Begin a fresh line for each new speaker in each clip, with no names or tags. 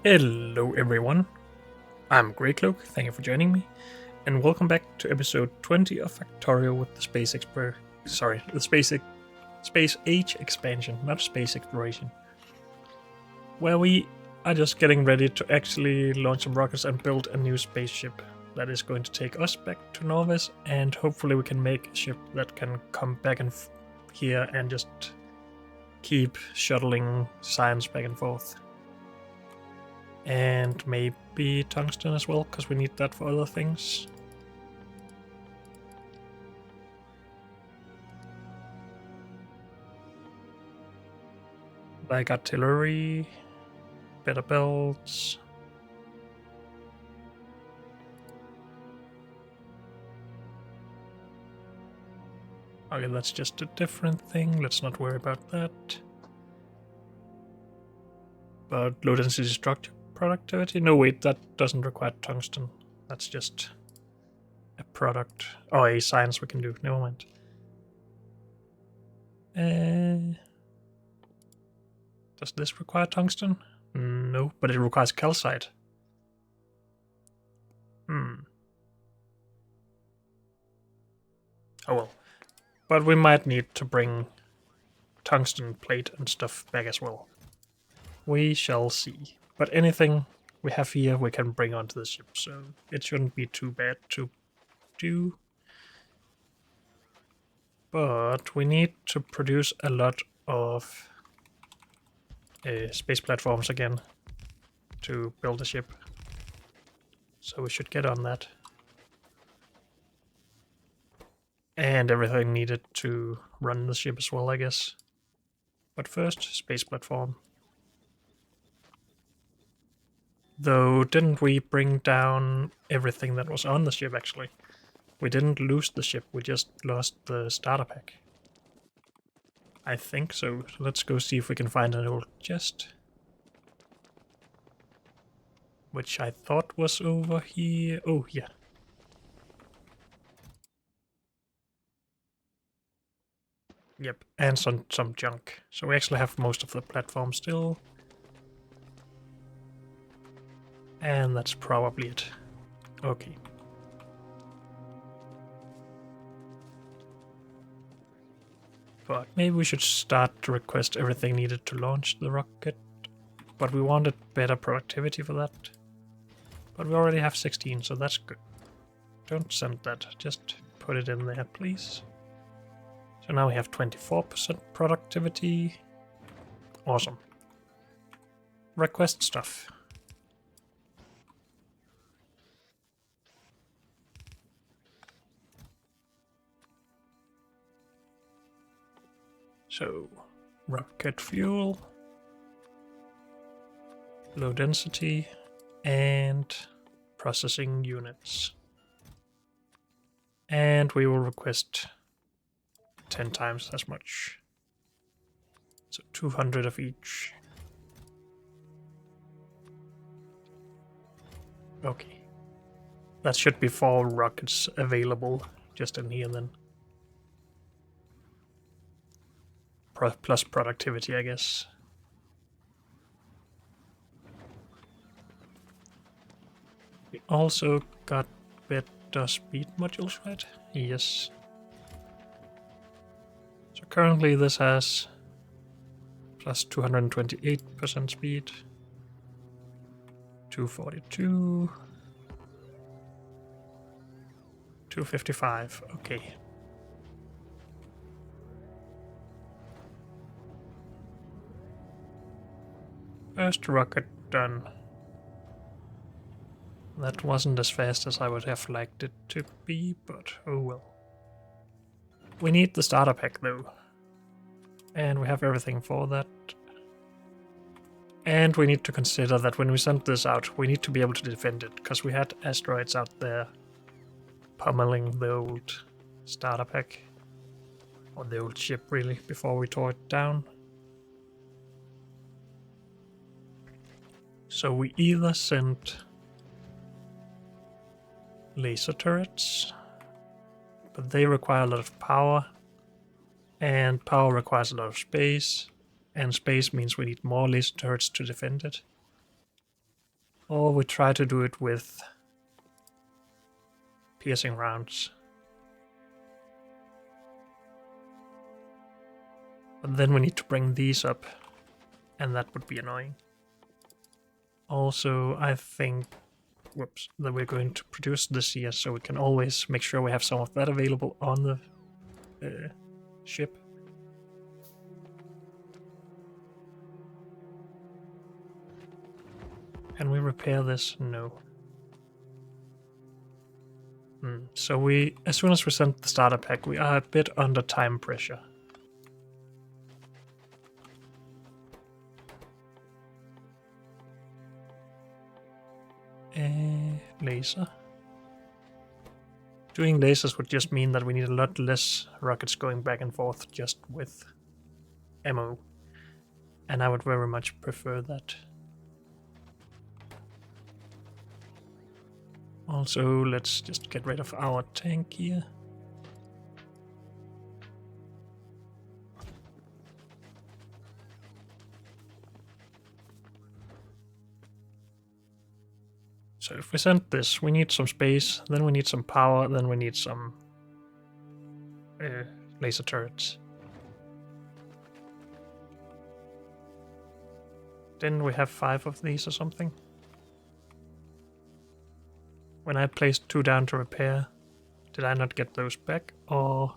Hello everyone, I'm Greycloak, thank you for joining me, and welcome back to episode 20 of Factorio with the Space Age expansion, not space exploration, where we are just getting ready to actually launch some rockets and build a new spaceship that is going to take us back to Norvis, and hopefully we can make a ship that can come back and here and just keep shuttling science back and forth. And maybe tungsten as well, because we need that for other things. Like artillery, better belts. Okay, that's just a different thing. Let's not worry about that. But low density structure productivity? No, wait, that doesn't require tungsten. That's just a product. Oh, a science we can do. Never mind. Does this require tungsten? No, but it requires calcite. Oh well. But we might need to bring tungsten plate and stuff back as well. We shall see. But anything we have here we can bring onto the ship, so it shouldn't be too bad to do. But we need to produce a lot of space platforms again to build a ship. So we should get on that. And everything needed to run the ship as well, I guess. But first, space platform. Though, didn't we bring down everything that was on the ship, actually? We didn't lose the ship, we just lost the starter pack. I think so. Let's go see if we can find an old chest. Which I thought was over here. Oh, yeah. Yep, and some junk. So we actually have most of the platform still. And that's probably it. Okay. But maybe we should start to request everything needed to launch the rocket. But we wanted better productivity for that. But we already have 16, so that's good. Don't send that, just put it in there, please. So now we have 24% productivity. Awesome. Request stuff. So, rocket fuel, low density, and processing units. And we will request 10 times as much. So 200 of each. Okay. That should be 4 rockets available just in here then. Plus productivity, I guess. We also got better speed modules, right? Yes. So currently this has plus 228% speed, 242, 255, okay. First rocket done. That wasn't as fast as I would have liked it to be, but oh well. We need the starter pack though. And we have everything for that. And we need to consider that when we send this out, we need to be able to defend it, because we had asteroids out there pummeling the old starter pack. Or the old ship, really, before we tore it down. So we either send laser turrets, but they require a lot of power, and power requires a lot of space, and space means we need more laser turrets to defend it. Or we try to do it with piercing rounds. But then we need to bring these up, and that would be annoying. Also, I think, whoops, that we're going to produce this here, so we can always make sure we have some of that available on the ship. Can we repair this? No. So we, as soon as we send the starter pack, we are a bit under time pressure. Laser. Doing lasers would just mean that we need a lot less rockets going back and forth just with ammo. And I would very much prefer that. Also, let's just get rid of our tank here. So if we send this, we need some space, then we need some power, then we need some laser turrets. Didn't we have 5 of these or something? When I placed 2 down to repair, did I not get those back? Or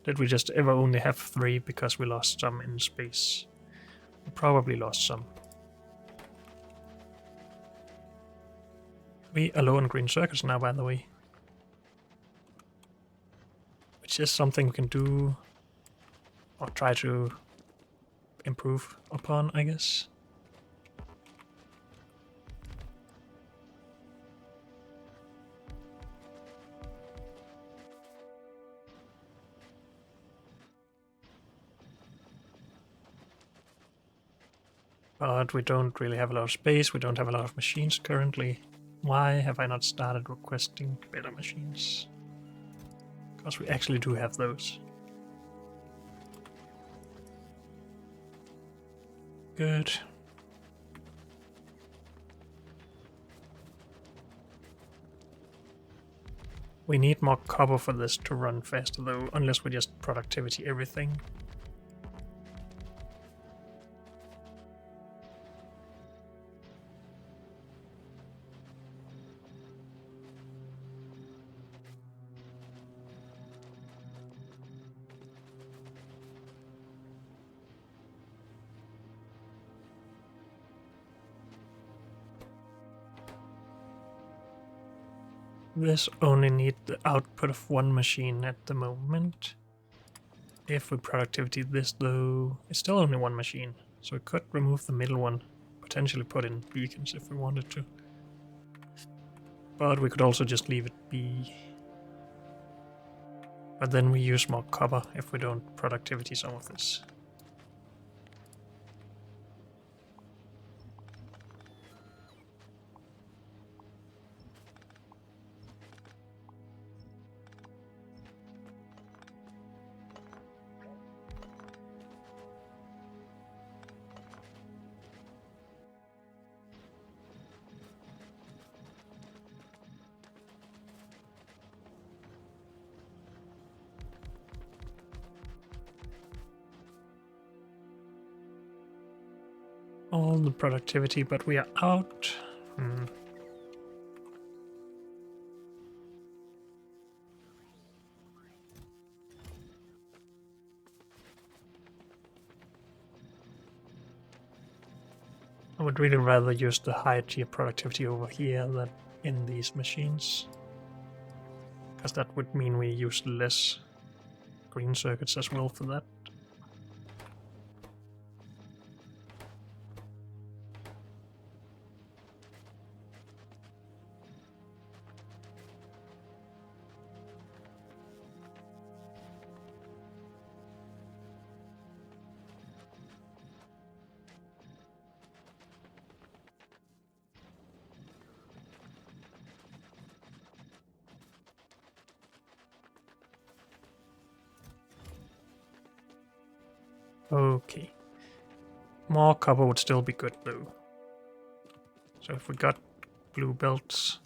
did we just ever only have 3 because we lost some in space? We probably lost some. We are low on green circuits now, by the way. Which is something we can do, or try to improve upon, I guess. But we don't really have a lot of space, we don't have a lot of machines currently. Why have I not started requesting better machines? Because we actually do have those. Good. We need more copper for this to run faster though, unless we just productivity everything. This only needs the output of 1 machine at the moment. If we productivity this though, it's still only 1 machine, so we could remove the middle one, potentially put in beacons if we wanted to. But we could also just leave it be. But then we use more copper if we don't productivity some of this. All the productivity, but we are out. I would really rather use the high tier productivity over here than in these machines. Because that would mean we use less green circuits as well for that. Okay. More copper would still be good though. So if we got blue belts.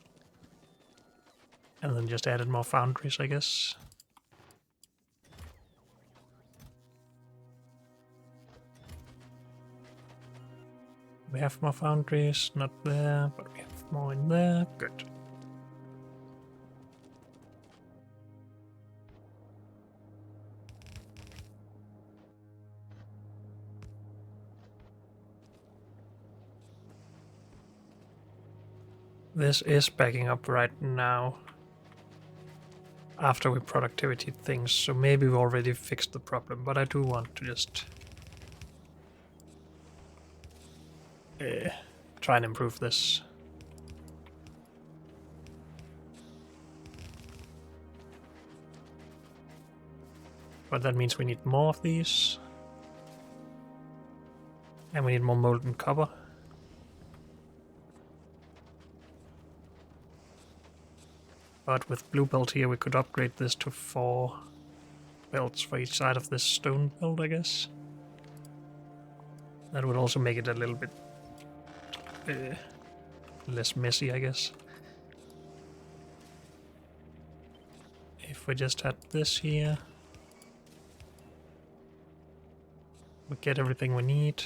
And then just added more foundries, I guess. We have more foundries, not there, but we have more in there. Good. This is backing up right now after we productivity things, so maybe we already fixed the problem, but I do want to just try and improve this. But that means we need more of these. And we need more molten copper. But with blue belt here we could upgrade this to 4 belts for each side of this stone belt, I guess. That would also make it a little bit less messy, I guess. If we just had this here, we get everything we need.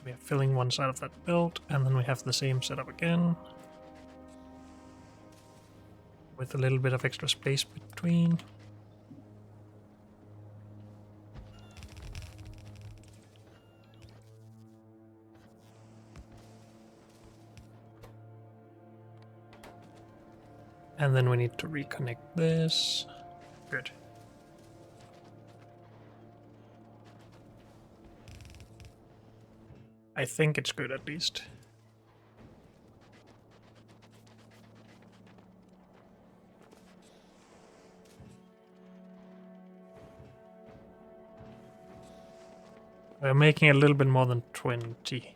We are filling one side of that belt, and then we have the same setup again. With a little bit of extra space between. And then we need to reconnect this. Good. I think it's good at least. We're making a little bit more than 20.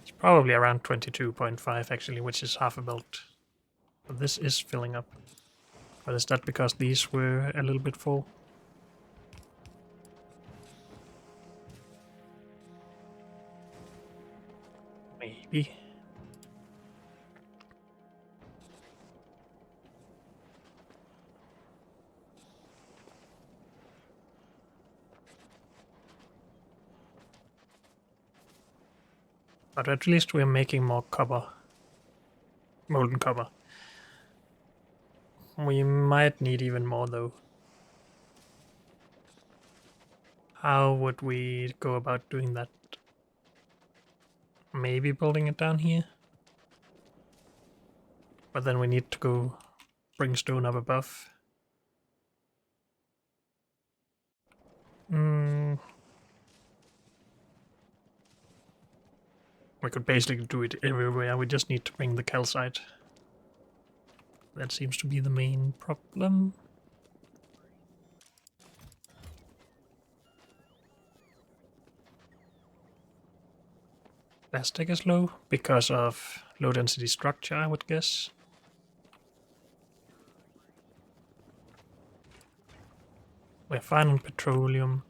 It's probably around 22.5 actually, which is half a belt. But this is filling up. But is that because these were a little bit full? Maybe. But at least we're making more copper. Molten copper. We might need even more though. How would we go about doing that? Maybe building it down here? But then we need to go bring stone up above. We could basically do it everywhere, we just need to bring the calcite. That seems to be the main problem. Plastic is low because of low density structure, I would guess. We're fine on petroleum.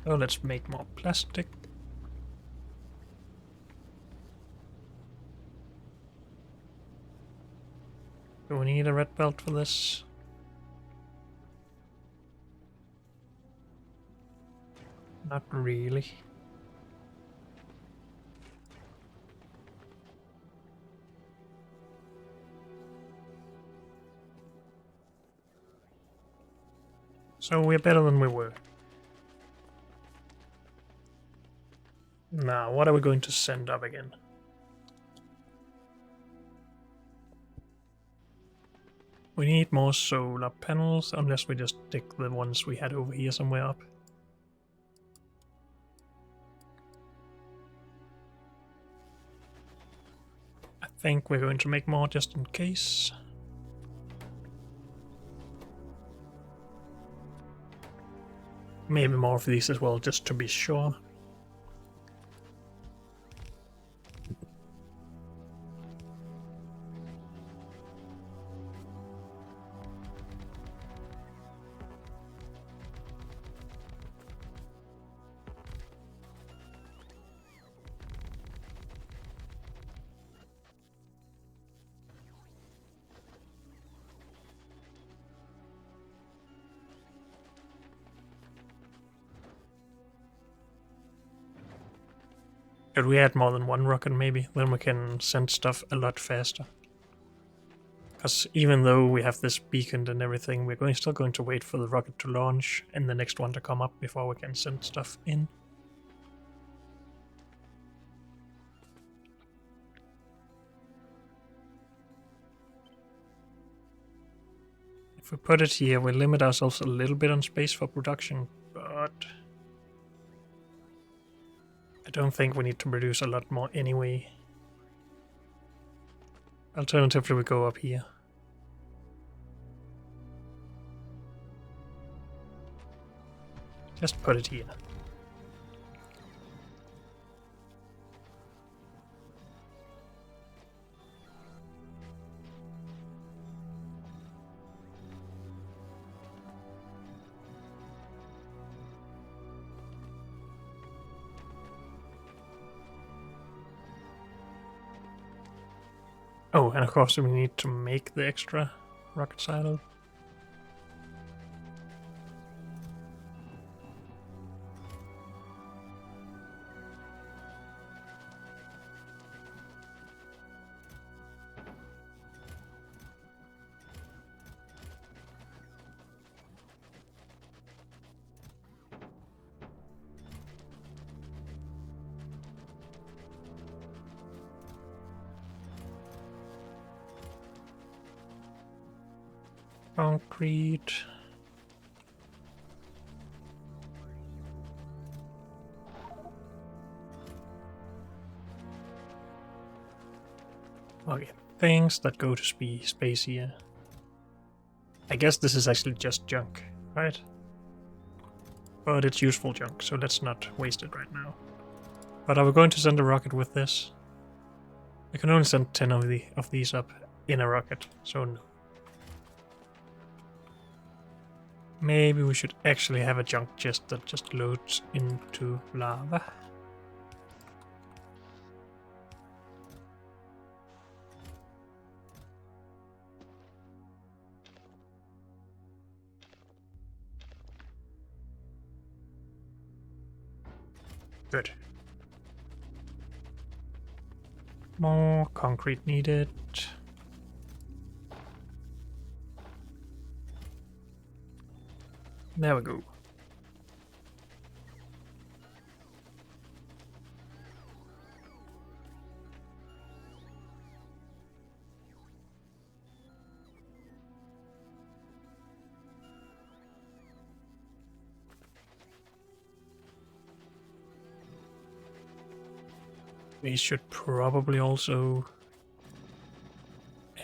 So let's make more plastic. Do we need a red belt for this? Not really. So we're better than we were. Now, what are we going to send up again? We need more solar panels, unless we just stick the ones we had over here somewhere up. I think we're going to make more just in case. maybe more of these as well, just to be sure. Could we add more than one rocket maybe? Then we can send stuff a lot faster. Because even though we have this beacon and everything, we're still going to wait for the rocket to launch and the next one to come up before we can send stuff in. If we put it here, we limit ourselves a little bit on space for production, but I don't think we need to produce a lot more anyway. Alternatively, we go up here. Just put it here. Oh, and of course we need to make the extra rocket silo. Concrete. Okay, things that go to space here. I guess this is actually just junk, right? But it's useful junk, so let's not waste it right now. But are we going to send a rocket with this? I can only send 10 of these up in a rocket, so no. Maybe we should actually have a junk chest that just loads into lava. Good. More concrete needed. There we go. We should probably also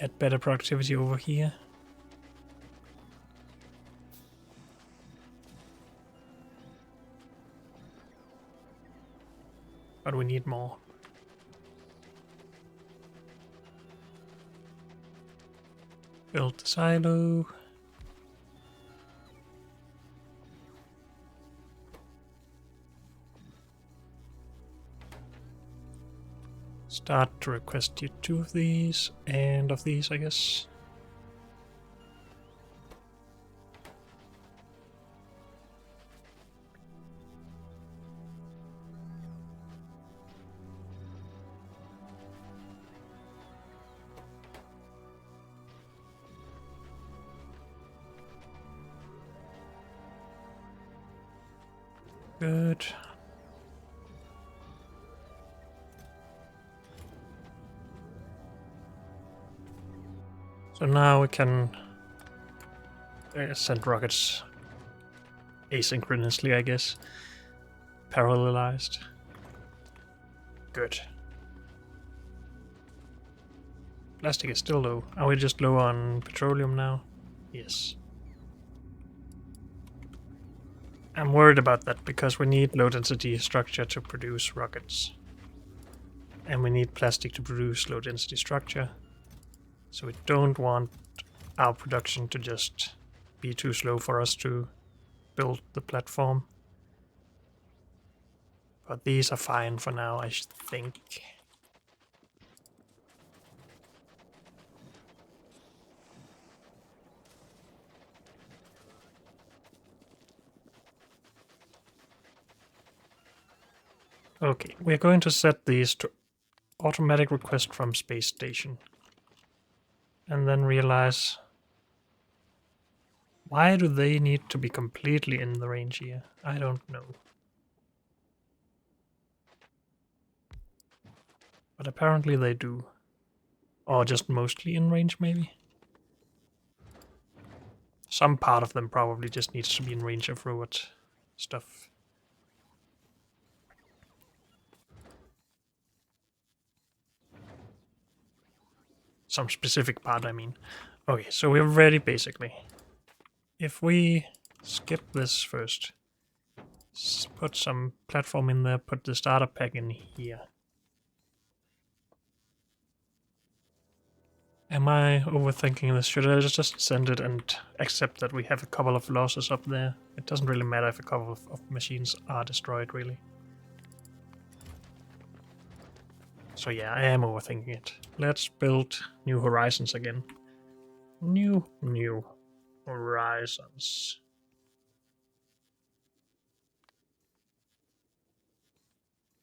add better productivity over here. But we need more. Build the silo. Start to request you 2 of these, and of these, I guess. Good. So now we can send rockets asynchronously, I guess. Parallelized. Good. Plastic is still low. Are we just low on petroleum now? Yes. I'm worried about that because we need low density structure to produce rockets. And we need plastic to produce low density structure. So we don't want our production to just be too slow for us to build the platform. But these are fine for now, I think. Okay, we're going to set these to automatic request from space station. And then realize, why do they need to be completely in the range here? I don't know. But apparently they do. Or just mostly in range, maybe? Some part of them probably just needs to be in range of robot stuff. Some specific part, I mean. Okay, so we're ready, basically. If we skip this first, put some platform in there, put the starter pack in here. Am I overthinking this? Should I just send it and accept that we have a couple of losses up there? It doesn't really matter if a couple of machines are destroyed, really. So yeah, I am overthinking it. Let's build New Horizons again. New Horizons.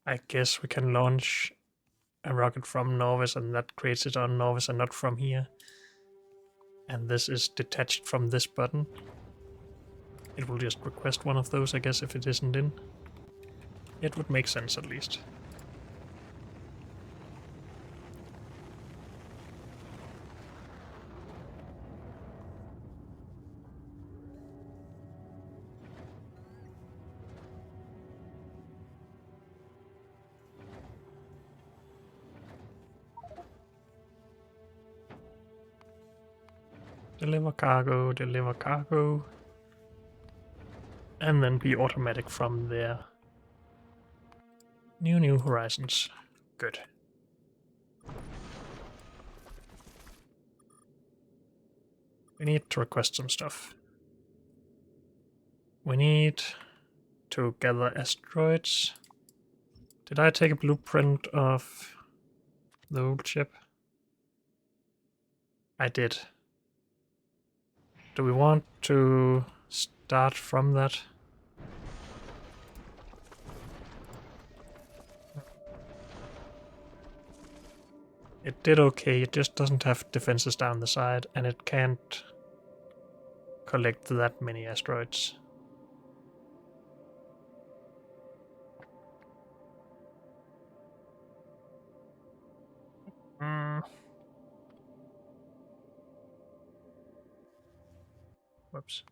I guess we can launch a rocket from Norvis and that creates it on Norvis and not from here. And this is detached from this button. It will just request one of those, I guess, if it isn't in. It would make sense, at least. Deliver cargo, and then be automatic from there. New Horizons. Good. We need to request some stuff. We need to gather asteroids. Did I take a blueprint of the old ship? I did. Do we want to start from that? It did okay, it just doesn't have defenses down the side, and it can't collect that many asteroids. Whoops.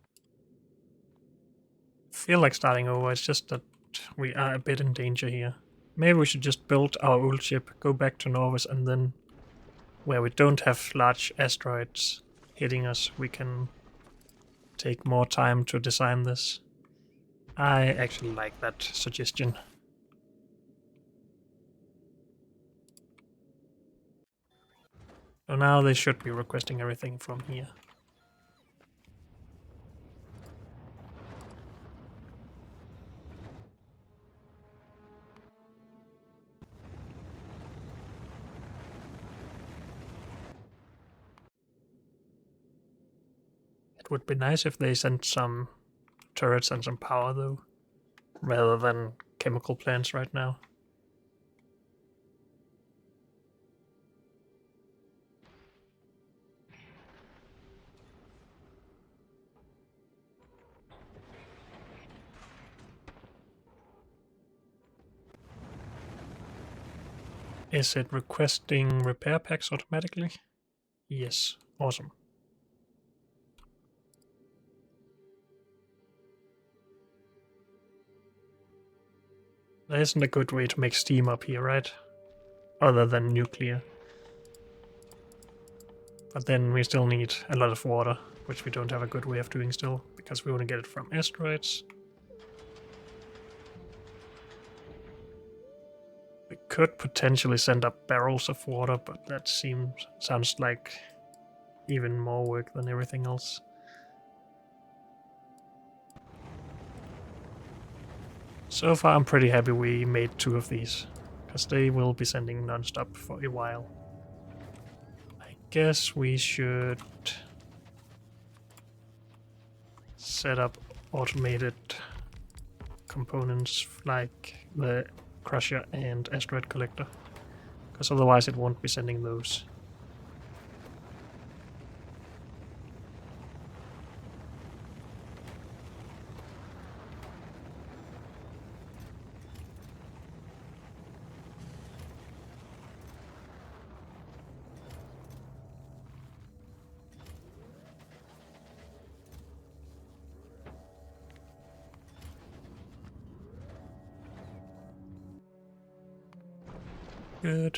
I feel like starting over, it's just that we are a bit in danger here. Maybe we should just build our old ship, go back to Norvis, and then where we don't have large asteroids hitting us, we can take more time to design this. I actually like that suggestion. So now they should be requesting everything from here. It would be nice if they sent some turrets and some power, though, rather than chemical plants right now. Is it requesting repair packs automatically? Yes, awesome. There isn't a good way to make steam up here, right? Other than nuclear. But then we still need a lot of water, which we don't have a good way of doing still, because we want to get it from asteroids. could potentially send up barrels of water, but that sounds like even more work than everything else. So far I'm pretty happy we made 2 of these, because they will be sending non-stop for a while. I guess we should set up automated components like the crusher and asteroid collector, because otherwise it won't be sending those. Good.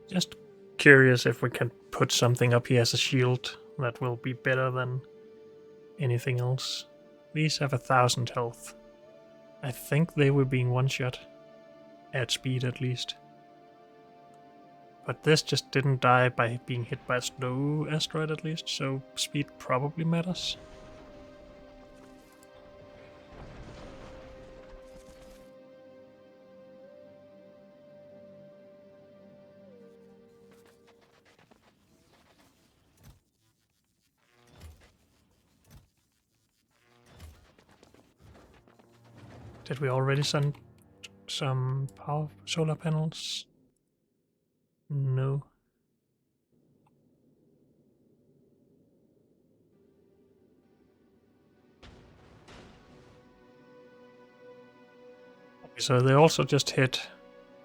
Just curious if we can put something up here as a shield that will be better than anything else. These have 1,000 health. I think they were being one-shot. At speed, at least. But this just didn't die by being hit by a snow asteroid, at least, so speed probably matters. Did we already send some power solar panels? No. So they also just hit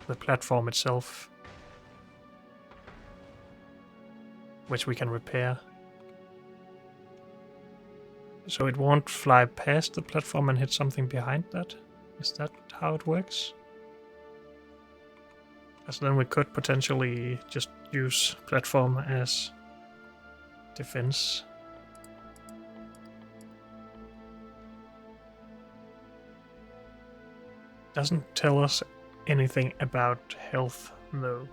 the platform itself, which we can repair. So it won't fly past the platform and hit something behind that? Is that how it works? Because then we could potentially just use platform as defense. Doesn't tell us anything about health, though.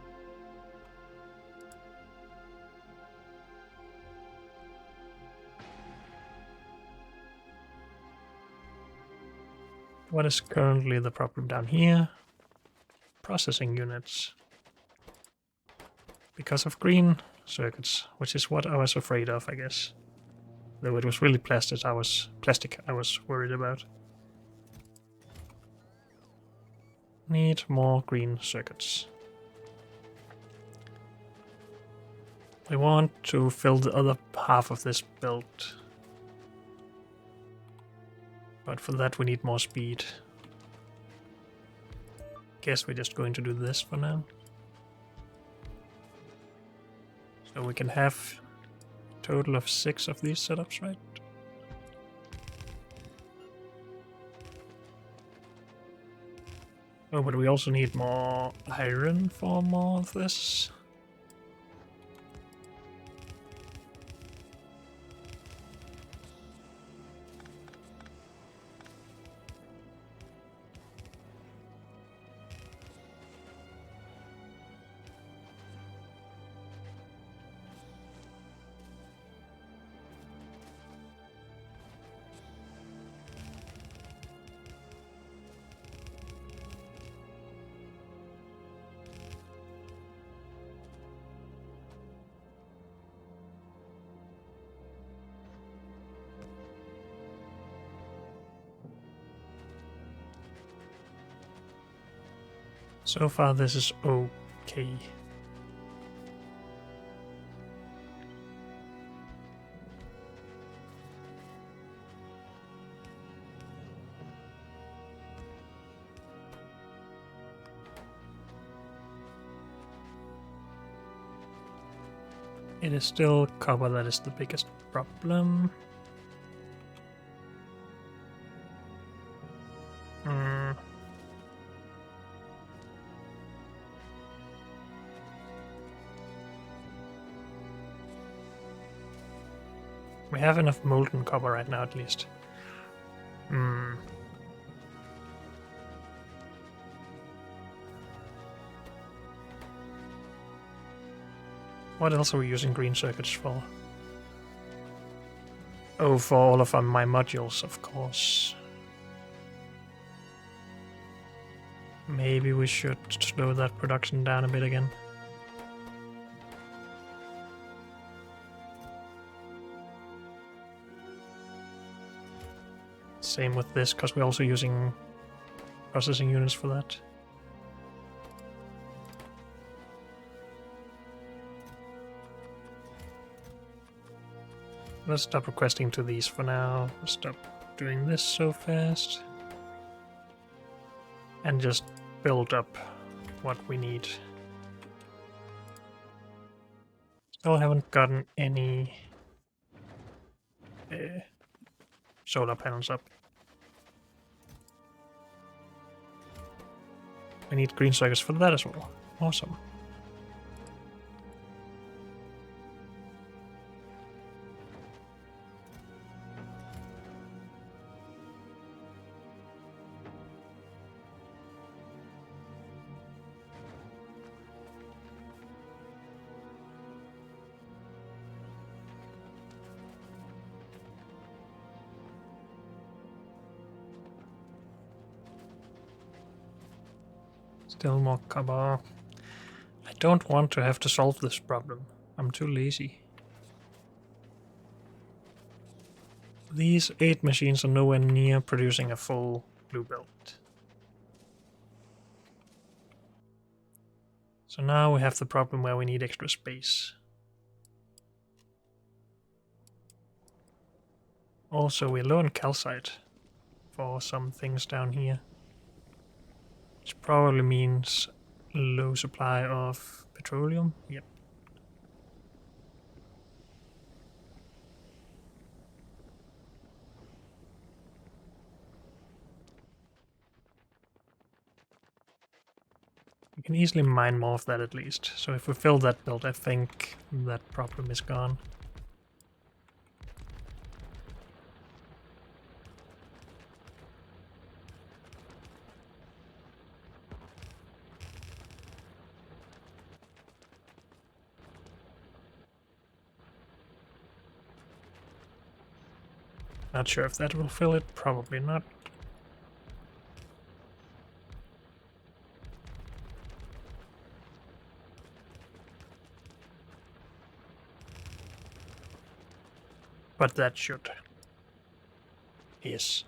What is currently the problem down here? Processing units. Because of green circuits, which is what I was afraid of, I guess. Though it was really plastic I was worried about. Need more green circuits. We want to fill the other half of this belt. But for that we need more speed. Guess we're just going to do this for now. So we can have a total of 6 of these setups, right? Oh, but we also need more iron for more of this. So far this is okay. It is still copper that is the biggest problem. We have enough molten copper right now, at least. What else are we using green circuits for? Oh, for all of my modules, of course. Maybe we should slow that production down a bit again. Same with this, because we're also using processing units for that. Let's stop requesting to these for now. Let's stop doing this so fast. And just build up what we need. Still haven't gotten any solar panels up. We need green circuits for that as well. Awesome. Still more copper. I don't want to have to solve this problem. I'm too lazy. These 8 machines are nowhere near producing a full blue belt. So now we have the problem where we need extra space. Also, we're low on calcite for some things down here. Which probably means low supply of petroleum. Yep. We can easily mine more of that at least. So if we fill that belt, I think that problem is gone. Not sure if that will fill it, probably not. But that should. Yes.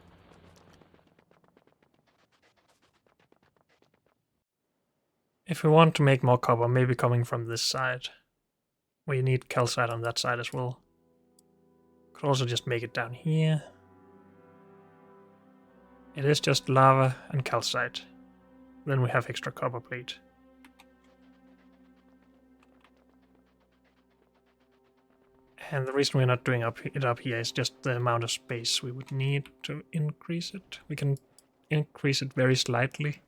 If we want to make more copper, maybe coming from this side. We need calcite on that side as well. Could also just make it down here. It is just lava and calcite. Then we have extra copper plate. And the reason we're not doing it up here is just the amount of space we would need to increase it. We can increase it very slightly.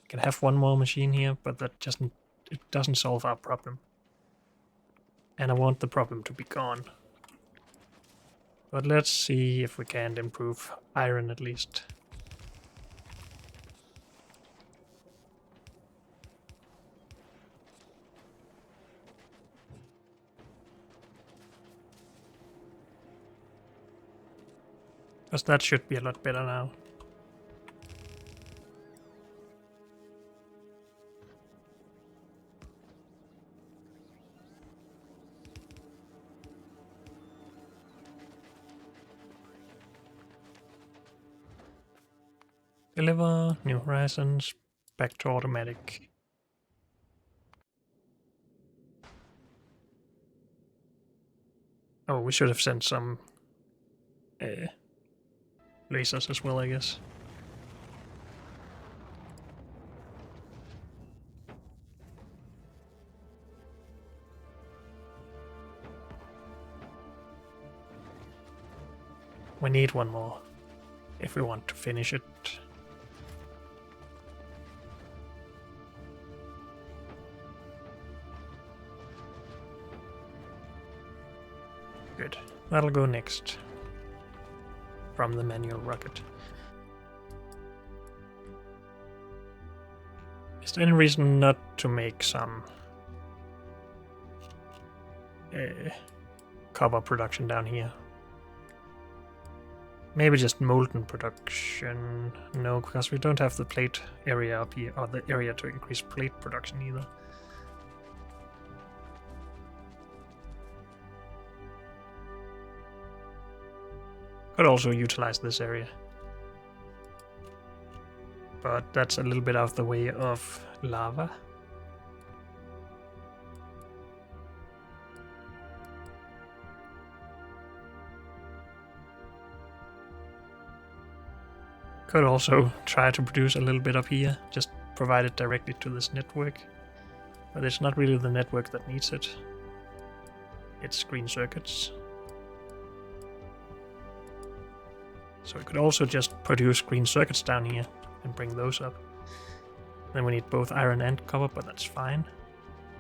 We can have one more machine here, but that doesn't solve our problem. And I want the problem to be gone. But let's see if we can improve iron at least. Because that should be a lot better now. Deliver, New Horizons, back to automatic. Oh, we should have sent some lasers as well, I guess. We need one more if we want to finish it. Good. That'll go next. From the manual rocket. Is there any reason not to make some copper production down here? Maybe just molten production. No, because we don't have the plate area up here, or the area to increase plate production either. Could also utilize this area. But that's a little bit out of the way of lava. Could also try to produce a little bit up here, just provide it directly to this network. But it's not really the network that needs it. It's green circuits. So we could also just produce green circuits down here and bring those up. Then we need both iron and copper, but that's fine.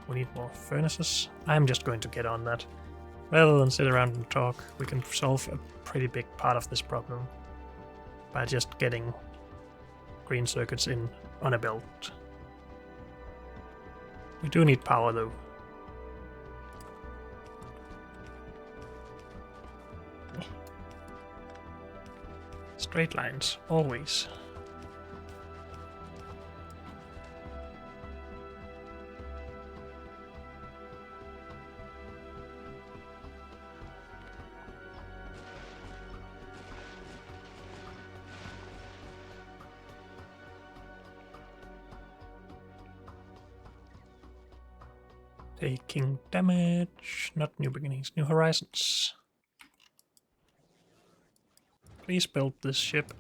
We need more furnaces. I'm just going to get on that. Rather than sit around and talk, we can solve a pretty big part of this problem by just getting green circuits in on a belt. We do need power though. Straight lines, always. Taking damage, not new beginnings, new horizons. Please build this ship.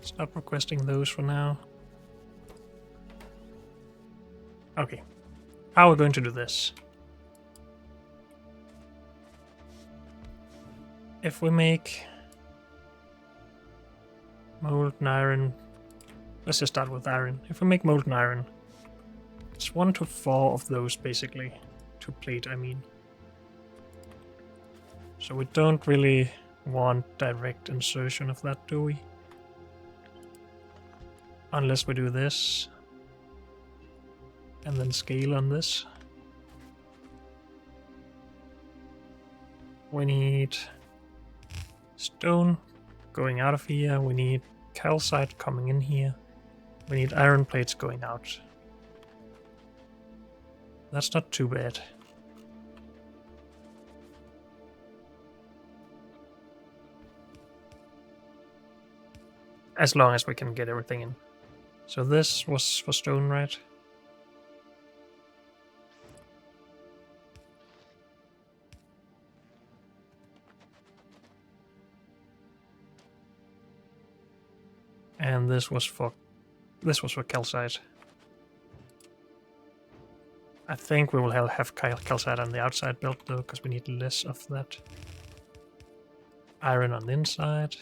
Stop requesting those for now. Okay, how are we going to do this? If we make molten iron, let's just start with iron. If we make molten iron, it's 1 to 4 of those basically, to plate I mean. So we don't really want direct insertion of that, do we? Unless we do this. And then scale on this. We need stone going out of here. We need calcite coming in here. We need iron plates going out. That's not too bad. As long as we can get everything in. So this was for stone, right? And this was for calcite. I think we will have calcite on the outside belt though, because we need less of that. Iron on the inside.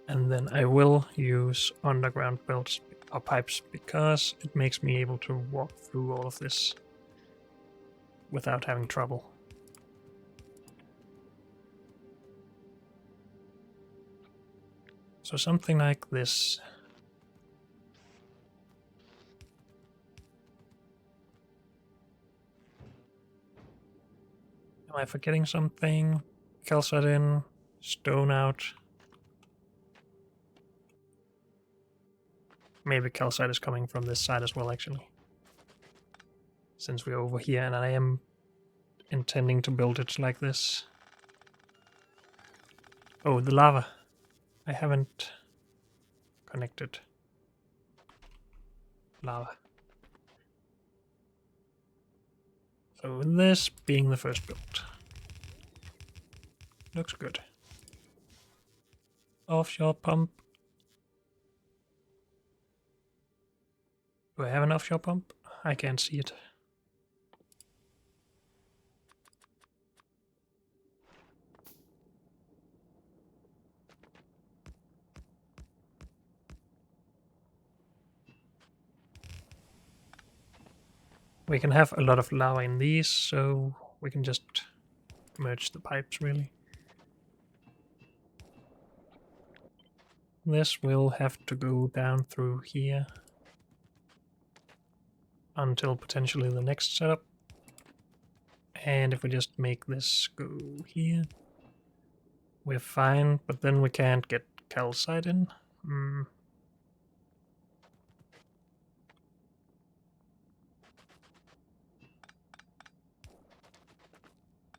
And then I will use underground belts or pipes because it makes me able to walk through all of this without having trouble. So something like this. Am I forgetting something? Calcite in, stone out. Maybe calcite is coming from this side as well, actually. Since we're over here and I am intending to build it like this. Oh, the lava. I haven't connected lava. So this being the first build. Looks good. Offshore pump. Do I have an offshore pump? I can't see it. We can have a lot of lava in these, so we can just merge the pipes, really. This will have to go down through here until potentially the next setup. And if we just make this go here, we're fine, but then we can't get calcite in.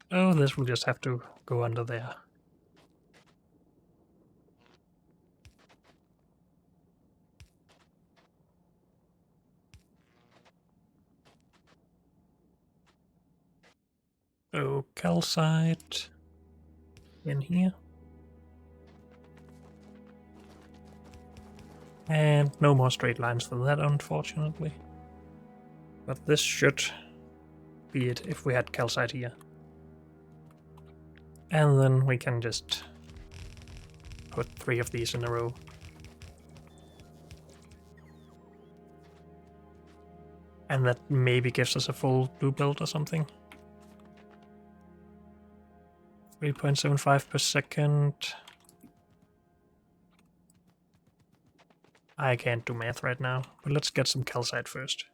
Oh, this will just have to go under there. Oh, calcite in here. And no more straight lines for that, unfortunately. But this should be it if we had calcite here. And then we can just put 3 of these in a row. And that maybe gives us a full blue belt or something. 3.75 per second. I can't do math right now, but let's get some calcite first.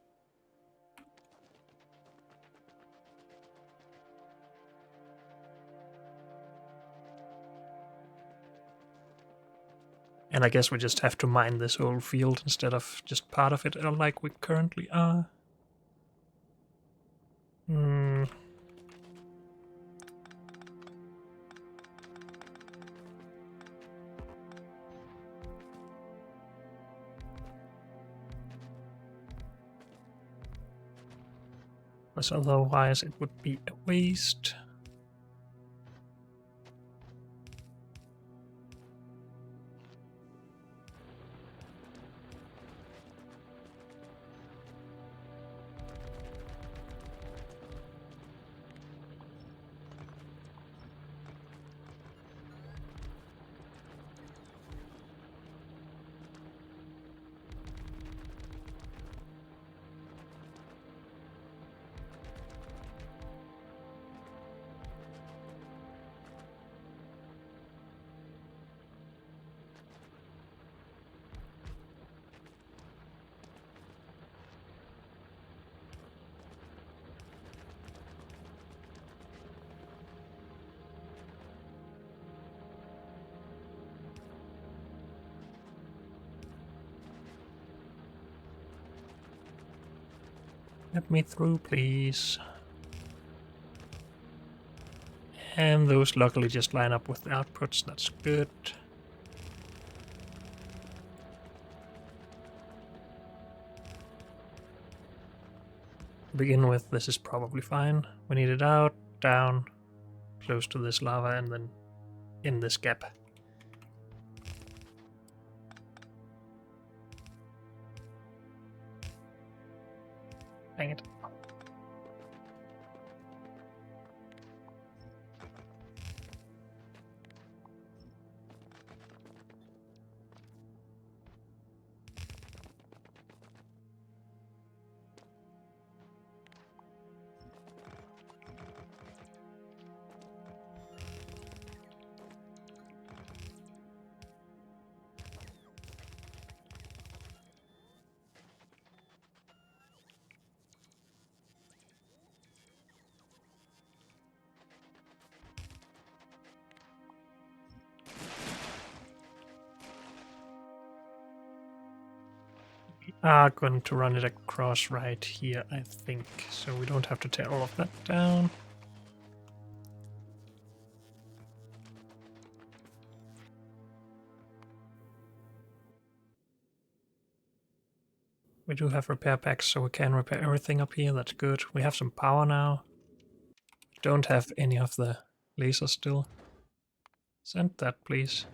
And I guess we just have to mine this whole field instead of just part of it, like we currently are. Because otherwise it would be a waste. Let me through, please. And those luckily just line up with the outputs, that's good. To begin with, this is probably fine. We need it out, down, close to this lava, and then in this gap. Dang it. Are going to run it across right here, I think, so we don't have to tear all of that down. We do have repair packs, so we can repair everything up here, that's good. We have some power now. Don't have any of the lasers still. Send that, please.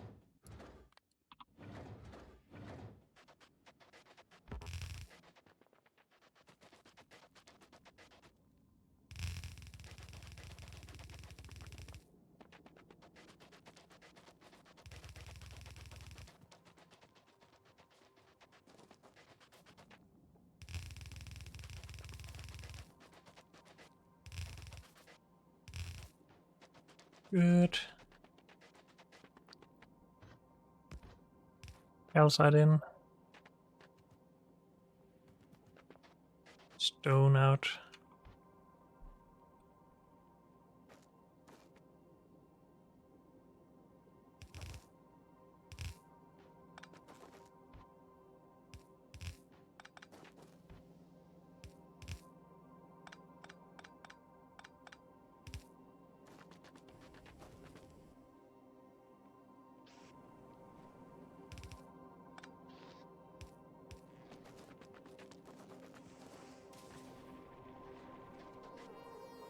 Good. Calcite in. Stone out.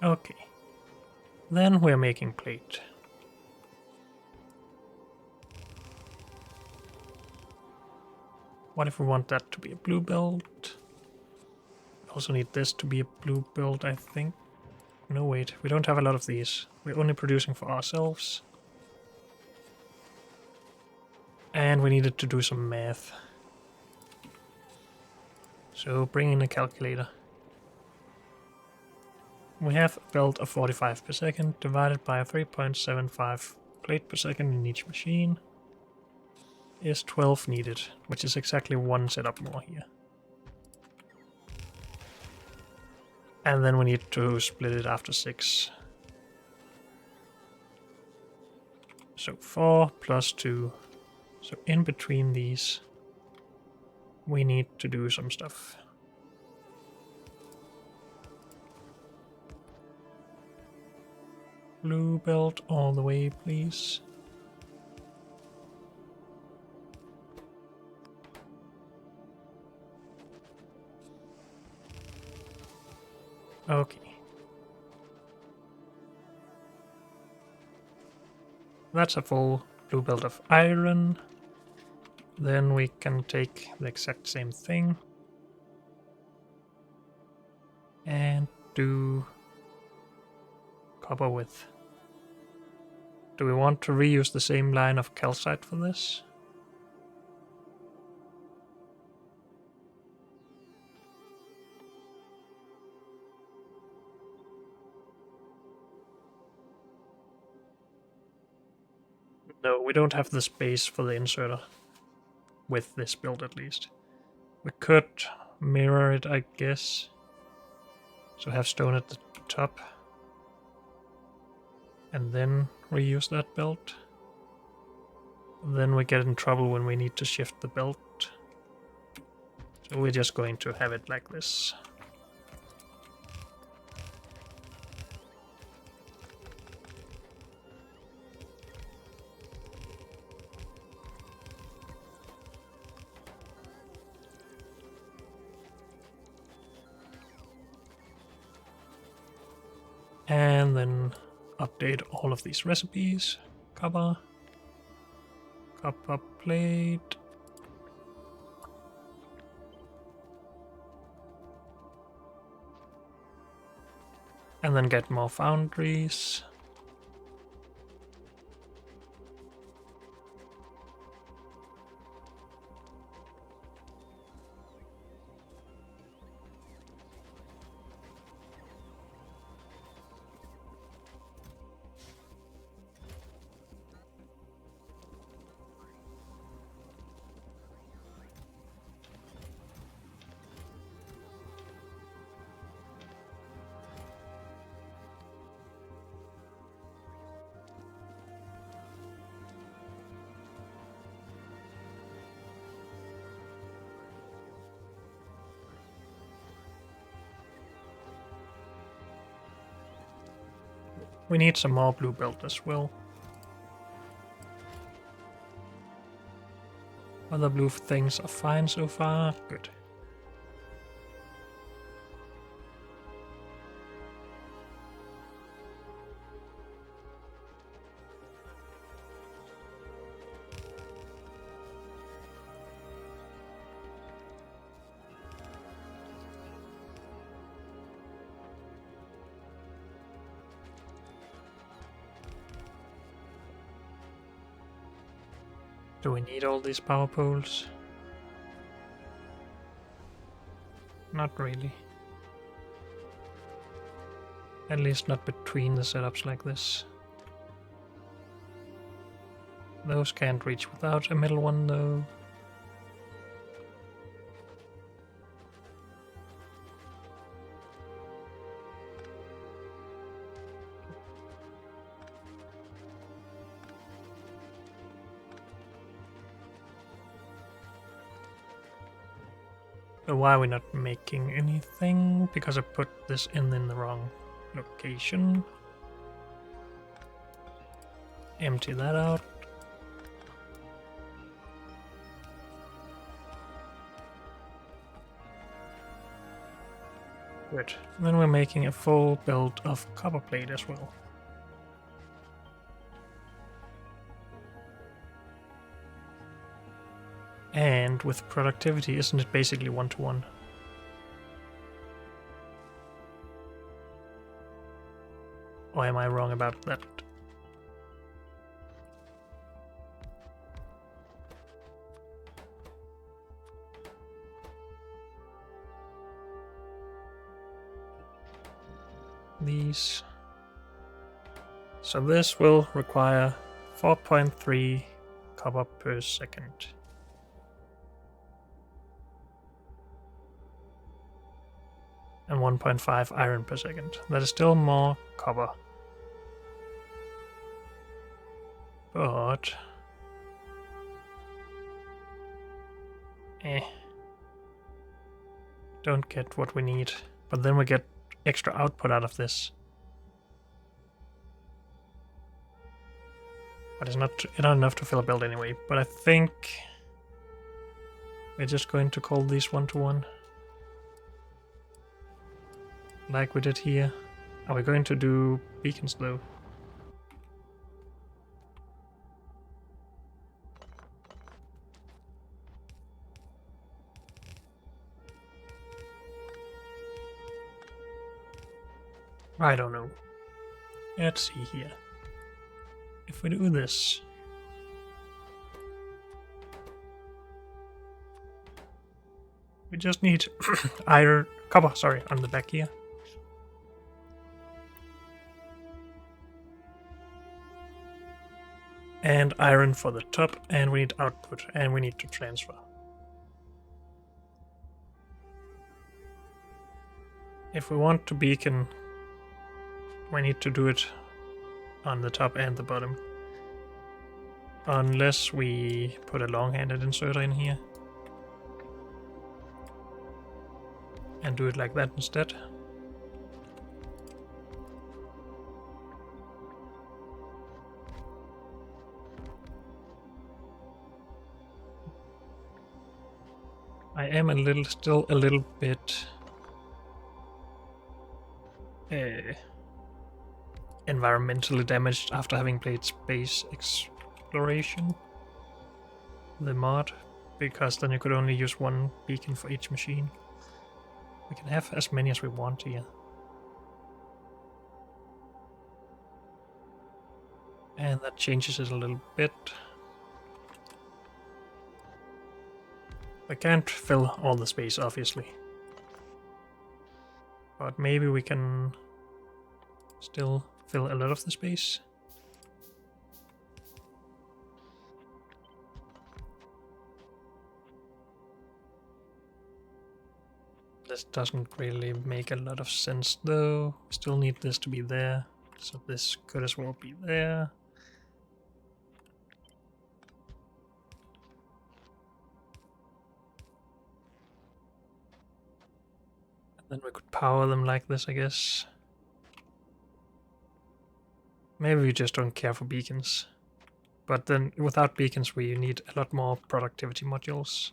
Okay. Then we're making plate. What if we want that to be a blue belt? We also need this to be a blue belt, I think. No, wait. We don't have a lot of these. We're only producing for ourselves. And we needed to do some math. So bring in a calculator. We have a belt of 45 per second divided by 3.75 plate per second in each machine. Is 12 needed, which is exactly one setup more here. And then we need to split it after 6. So 4 plus 2. So in between these, we need to do some stuff. Blue belt all the way, please. Okay. That's a full blue belt of iron. Then we can take the exact same thing and do copper width. Do we want to reuse the same line of calcite for this? No, we don't have the space for the inserter. With this build at least. We could mirror it, I guess. So have stone at the top. And then reuse that belt. Then we get in trouble when we need to shift the belt. So we're just going to have it like this. And then update all of these recipes. Copper. Copper plate. And then get more foundries. We need some more blue belt as well. Other blue things are fine so far. Good. Do we need all these power poles? Not really. At least not between the setups like this. Those can't reach without a middle one though. So why are we not making anything? Because I put this in the wrong location. Empty that out. Good. And then we're making a full build of copper plate as well. And with productivity, isn't it basically 1-to-1? Or am I wrong about that? These. So this will require 4.3 copper per second. And 1.5 iron per second. That is still more copper. But... don't get what we need. But then we get extra output out of this. But it's not enough to fill a build anyway. But I think we're just going to call these 1-to-1. Like we did here. Are we going to do beacons though? I don't know. Let's see here. If we do this... we just need copper, sorry, on the back here. And iron for the top, and we need output, and we need to transfer. If we want to beacon, we need to do it on the top and the bottom. Unless we put a long-handed inserter in here. And do it like that instead. I am still a little bit environmentally damaged after having played Space Exploration, the mod, because then you could only use one beacon for each machine. We can have as many as we want here. And that changes it a little bit. I can't fill all the space, obviously. But maybe we can still fill a lot of the space. This doesn't really make a lot of sense though. We still need this to be there, so this could as well be there. Then we could power them like this, I guess. Maybe we just don't care for beacons. But then without beacons we need a lot more productivity modules.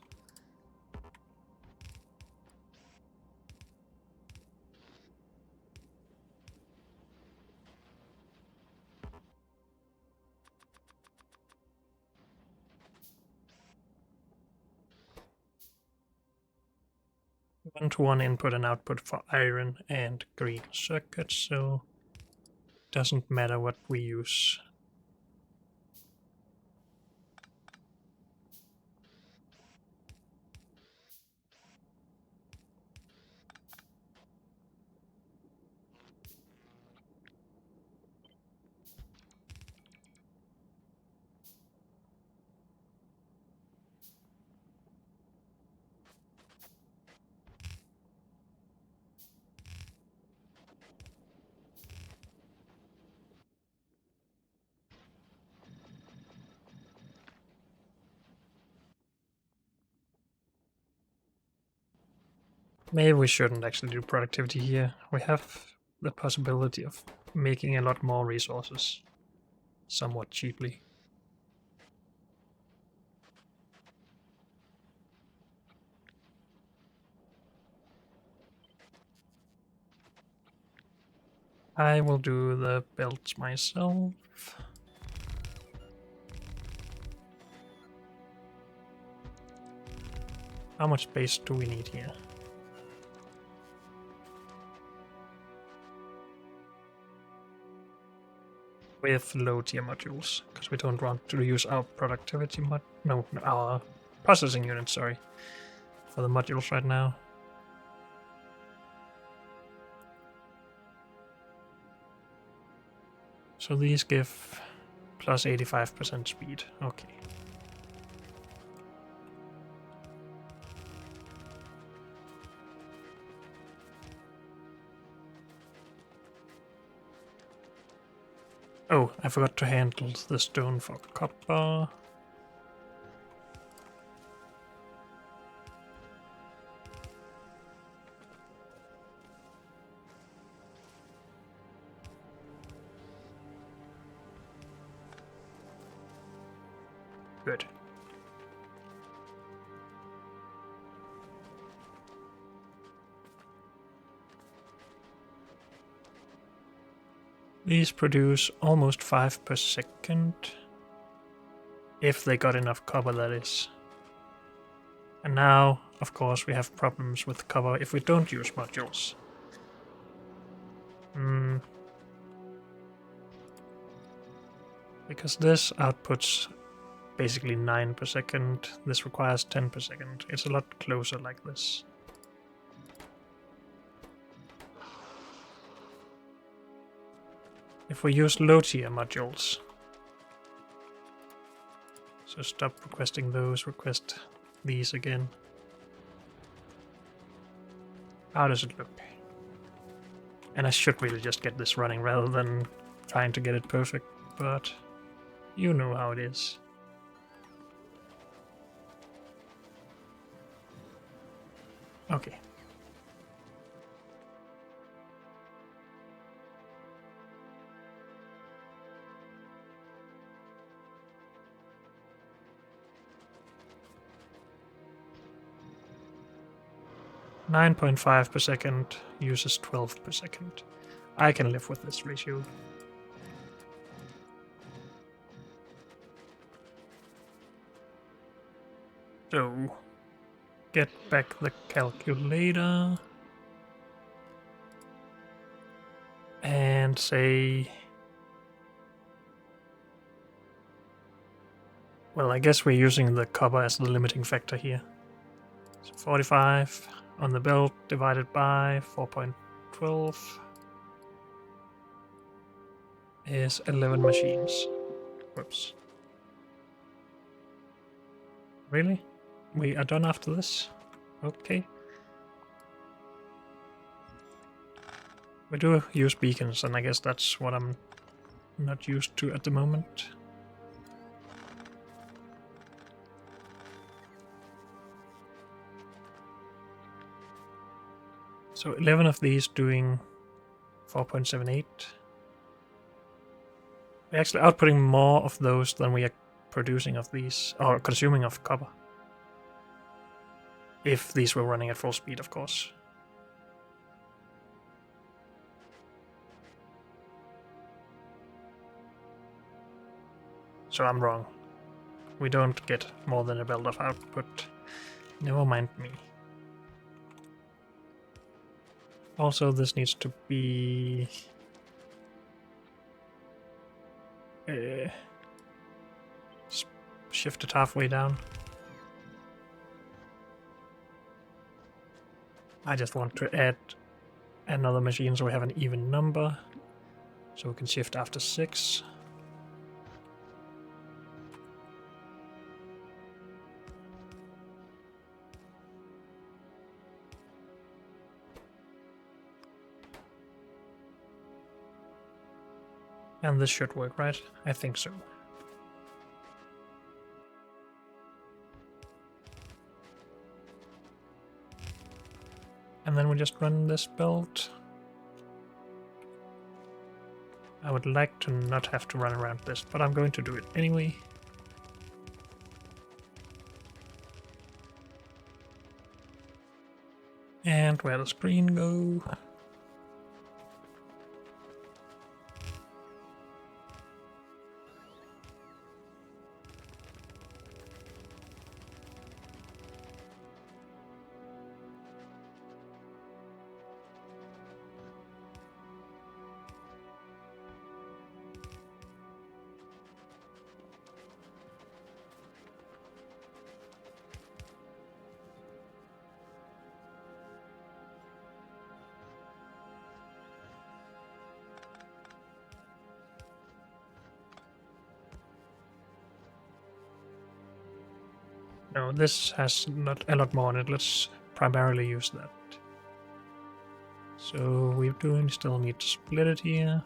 One-to-one input and output for iron and green circuits, so it doesn't matter what we use. Maybe we shouldn't actually do productivity here. We have the possibility of making a lot more resources somewhat cheaply. I will do the belts myself. How much space do we need here? With low tier modules, because we don't want to use our productivity our processing unit, sorry, for the modules right now. So these give plus 85% speed. Okay. Oh, I forgot to handle the stone for copper. Good. These produce almost 5 per second. If they got enough copper, that is. And now, of course, we have problems with copper if we don't use modules. Because this outputs basically 9 per second, this requires 10 per second. It's a lot closer like this. If we use low tier modules, so stop requesting those, request these again. How does it look? And I should really just get this running rather than trying to get it perfect, but you know how it is. Okay. $9.5 per second uses 12 per second. I can live with this ratio. So, get back the calculator and say, well, I guess we're using the copper as the limiting factor here. So 45 on the belt divided by 4.12 is 11 machines. Whoops. Really? We are done after this? Okay. We do use beacons, and I guess that's what I'm not used to at the moment. So 11 of these doing 4.78. We're actually outputting more of those than we are producing of these, or consuming of copper. If these were running at full speed, of course. So I'm wrong. We don't get more than a belt of output. Never mind me. Also, this needs to be... shifted halfway down. I just want to add another machine so we have an even number. So we can shift after 6. And this should work, right? I think so. And then we just run this belt. I would like to not have to run around this, but I'm going to do it anyway. And where does green go? No, this has not a lot more on it. Let's primarily use that. So we still need to split it here.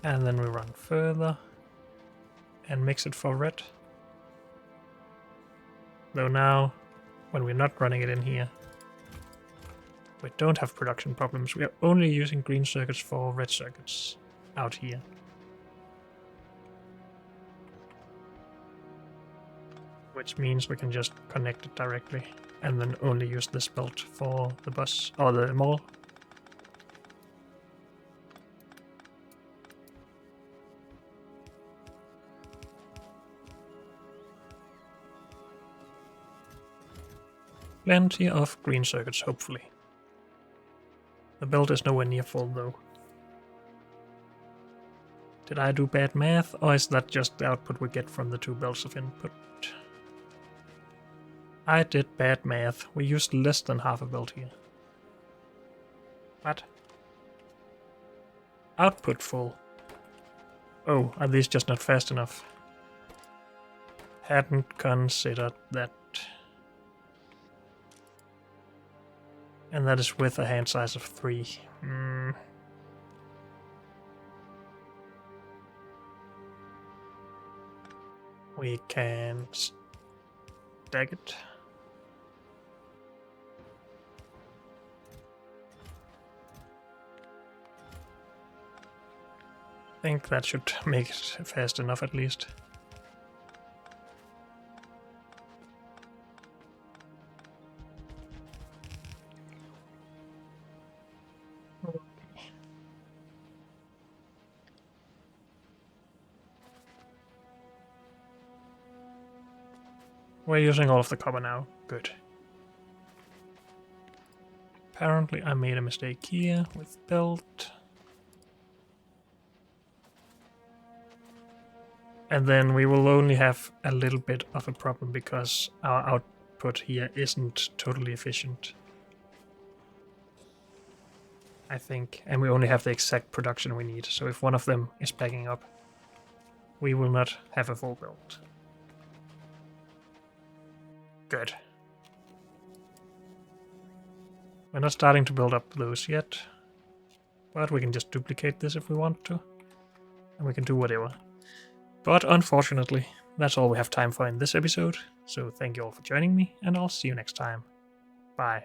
And then we run further and mix it for red. Though now, when we're not running it in here, we don't have production problems. We are only using green circuits for red circuits out here. Which means we can just connect it directly and then only use this belt for the bus or the mall. Plenty of green circuits, hopefully. The belt is nowhere near full though. Did I do bad math, or is that just the output we get from the 2 belts of input? I did bad math. We used less than half a belt here. What? Output full. Oh, are these just not fast enough? Hadn't considered that. And that is with a hand size of 3. We can stack it. I think that should make it fast enough at least. We're using all of the copper now. Good. Apparently I made a mistake here with belt. And then we will only have a little bit of a problem because our output here isn't totally efficient. I think. And we only have the exact production we need. So if one of them is backing up, we will not have a full build. Good. We're not starting to build up those yet. But we can just duplicate this if we want to. And we can do whatever. But unfortunately, that's all we have time for in this episode, so thank you all for joining me, and I'll see you next time. Bye.